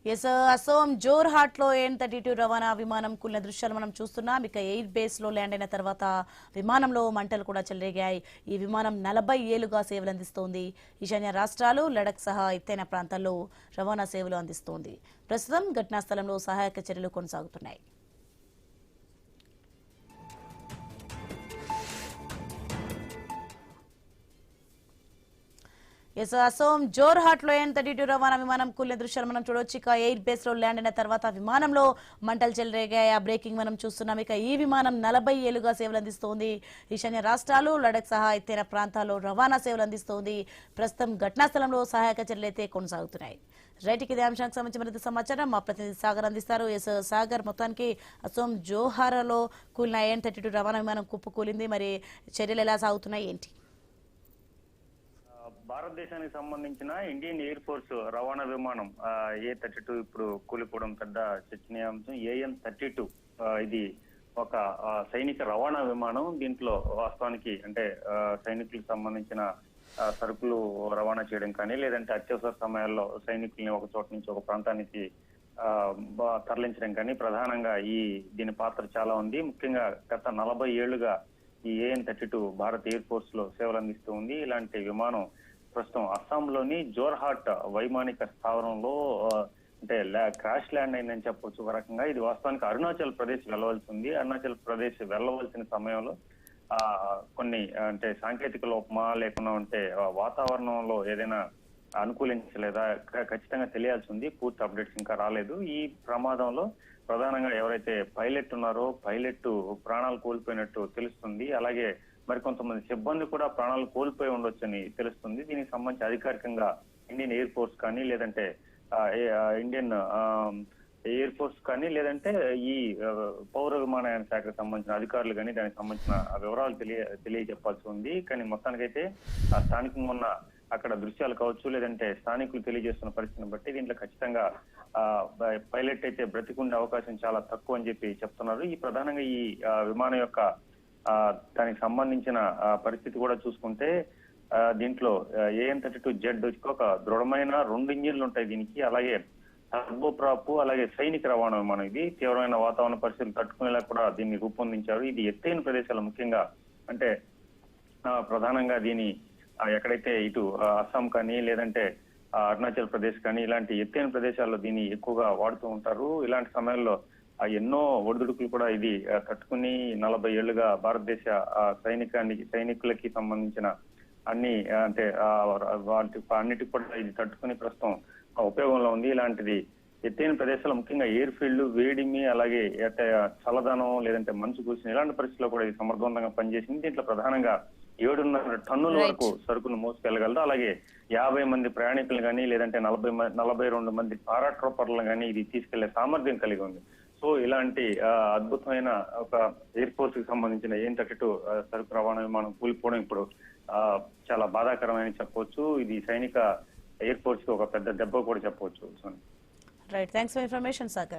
అసోం జోర్హాట్ లో AN-32 రవాణా విమానం కూలిన దృశ్యాలు మనం చూస్తున్నాం. ఇక ఎయిర్ బేస్ లో ల్యాండ్ అయిన తర్వాత విమానంలో మంటలు కూడా చెలరేగాయి. ఈ విమానం 40 ఏళ్లుగా సేవలు అందిస్తోంది. ఈశాన్య రాష్ట్రాలు, లడఖ్ సహా ఎత్తైన ప్రాంతాల్లో రవాణా సేవలు అందిస్తోంది. ప్రస్తుతం ఘటనా స్థలంలో సహాయక చర్యలు కొనసాగుతున్నాయి. అసోం జోర్హాట్ లో AN-32 రవాణా విమానం కూలిన దృశ్యాలు మనం చూడొచ్చు. ఇక ఎయిర్ బేస్ లో ల్యాండ్ అయిన తర్వాత విమానంలో మంటలు చెలరేగాయి. ఆ బ్రేకింగ్ మనం చూస్తున్నాం. ఇక ఈ విమానం 40 ఏళ్లుగా సేవలు అందిస్తోంది. ఈశాన్య రాష్ట్రాలు, లడఖ్ సహా ఎత్తైన ప్రాంతాల్లో రవాణా సేవలు అందిస్తోంది. ప్రస్తుతం ఘటనా స్థలంలో సహాయక చర్యలు అయితే కొనసాగుతున్నాయి. రైట్కి ఇదే అంశానికి సంబంధించి మరింత సమాచారం మా ప్రతినిధి సాగర్ అందిస్తారు. సాగర్, మొత్తానికి అసోం జోహారాలో కూలిన AN-32 రవాణా విమానం కుప్పకూలింది. మరి చర్యలు ఎలా సాగుతున్నాయి, ఏంటి? భారతదేశానికి సంబంధించిన ఇండియన్ ఎయిర్ ఫోర్స్ రవాణా విమానం A-32 ఇప్పుడు కూలిపోవడం పెద్ద చర్చనీయాంశం. AN-32 ఇది ఒక సైనిక రవాణా విమానం. దీంట్లో వాస్తవానికి అంటే సైనికులకు సంబంధించిన సరుకులు రవాణా చేయడం కానీ, లేదంటే అత్యవసర సమయాల్లో సైనికుల్ని ఒక చోట నుంచి ఒక ప్రాంతానికి తరలించడం కానీ ప్రధానంగా దీని పాత్ర చాలా ఉంది. ముఖ్యంగా గత 40 ఏళ్లుగా ఈ AN-32 భారత ఎయిర్ ఫోర్స్ లో సేవలు అందిస్తూ ఉంది. ఇలాంటి విమానం ప్రస్తుతం అస్సాంలోని జోర్హాట్ వైమానిక స్థావరంలో అంటే క్రాష్ ల్యాండ్ అయిందని చెప్పొచ్చు. ఒక రకంగా ఇది వాస్తవానికి అరుణాచల్ ప్రదేశ్ వెళ్ళవలసి ఉంది. అరుణాచల్ ప్రదేశ్ వెళ్ళవలసిన సమయంలో కొన్ని అంటే సాంకేతిక లోపమా లేకుండా ఉంటే వాతావరణంలో ఏదైనా అనుకూలించలేదా ఖచ్చితంగా తెలియాల్సి ఉంది. పూర్తి అప్డేట్స్ ఇంకా రాలేదు. ఈ ప్రమాదంలో ప్రధానంగా ఎవరైతే పైలట్ ఉన్నారో పైలట్ ప్రాణాలు కోల్పోయినట్టు తెలుస్తుంది. అలాగే మరికొంతమంది సిబ్బంది కూడా ప్రాణాలు కోల్పోయి ఉండొచ్చని తెలుస్తుంది. దీనికి సంబంధించి అధికారికంగా ఇండియన్ ఎయిర్ ఫోర్స్ కానీ, లేదంటే ఇండియన్ ఎయిర్ ఫోర్స్ కానీ, లేదంటే ఈ పౌర విమానయాన శాఖకు సంబంధించిన అధికారులు కానీ దానికి సంబంధించిన వివరాలు తెలియజెప్పాల్సి ఉంది. కానీ మొత్తానికైతే స్థానికంగా ఉన్న అక్కడ దృశ్యాలు కావచ్చు, లేదంటే స్థానికులు తెలియజేస్తున్న పరిస్థితిని బట్టి దీంట్లో ఖచ్చితంగా పైలట్ అయితే బ్రతికుండే అవకాశం చాలా తక్కువ అని చెప్పి చెప్తున్నారు. ఈ ప్రధానంగా ఈ విమానం యొక్క దానికి సంబంధించిన పరిస్థితి కూడా చూసుకుంటే దీంట్లో AN-32Z ఒక దృఢమైన 2 ఇంజిన్లు ఉంటాయి దీనికి. అలాగే టర్బోప్రాప్, అలాగే సైనిక రవాణా విమానం. ఇది తీవ్రమైన వాతావరణ పరిస్థితులు తట్టుకునేలా కూడా దీన్ని రూపొందించారు. ఇది ఎత్తైన ప్రదేశాలు ముఖ్యంగా అంటే ప్రధానంగా దీని ఎక్కడైతే ఇటు అస్సాం కానీ, లేదంటే అరుణాచల్ ప్రదేశ్ కానీ ఇలాంటి ఎత్తైన ప్రదేశాల్లో దీన్ని ఎక్కువగా వాడుతూ ఉంటారు. ఇలాంటి సమయంలో ఎన్నో ఒడిదుడుకులు కూడా ఇది తట్టుకుని 40 ఏళ్లుగా భారతదేశ సైనికులకి సంబంధించిన అన్ని అంటే అన్నిటికి కూడా ఇది తట్టుకుని ప్రస్తుతం ఉపయోగంలో ఉంది. ఇలాంటిది ఎత్తైన ప్రదేశాలు ముఖ్యంగా ఎయిర్ ఫీల్డ్, వేడిమి, అలాగే చల్లదనం, లేదంటే మంచు కురిసిన ఇలాంటి పరిస్థితుల్లో కూడా ఇది సమర్థవంతంగా పనిచేసింది. దీంట్లో ప్రధానంగా 7.5 టన్నుల వరకు సరుకును మోసుకెళ్లగలదు. అలాగే 50 మంది ప్రయాణికులు కానీ, లేదంటే 42 మంది పారాట్రోపర్లను కానీ ఇది తీసుకెళ్లే సామర్థ్యం కలిగి ఉంది. సో ఇలాంటి అద్భుతమైన ఒక ఎయిర్ ఫోర్స్ కి సంబంధించిన AN-32 సరుకు రవాణా విమానం కూలిపోవడం ఇప్పుడు చాలా బాధాకరమని చెప్పవచ్చు. ఇది సైనిక ఎయిర్ ఫోర్స్ కి ఒక పెద్ద దెబ్బ కూడా చెప్పవచ్చు. Right, thanks for information Sagar.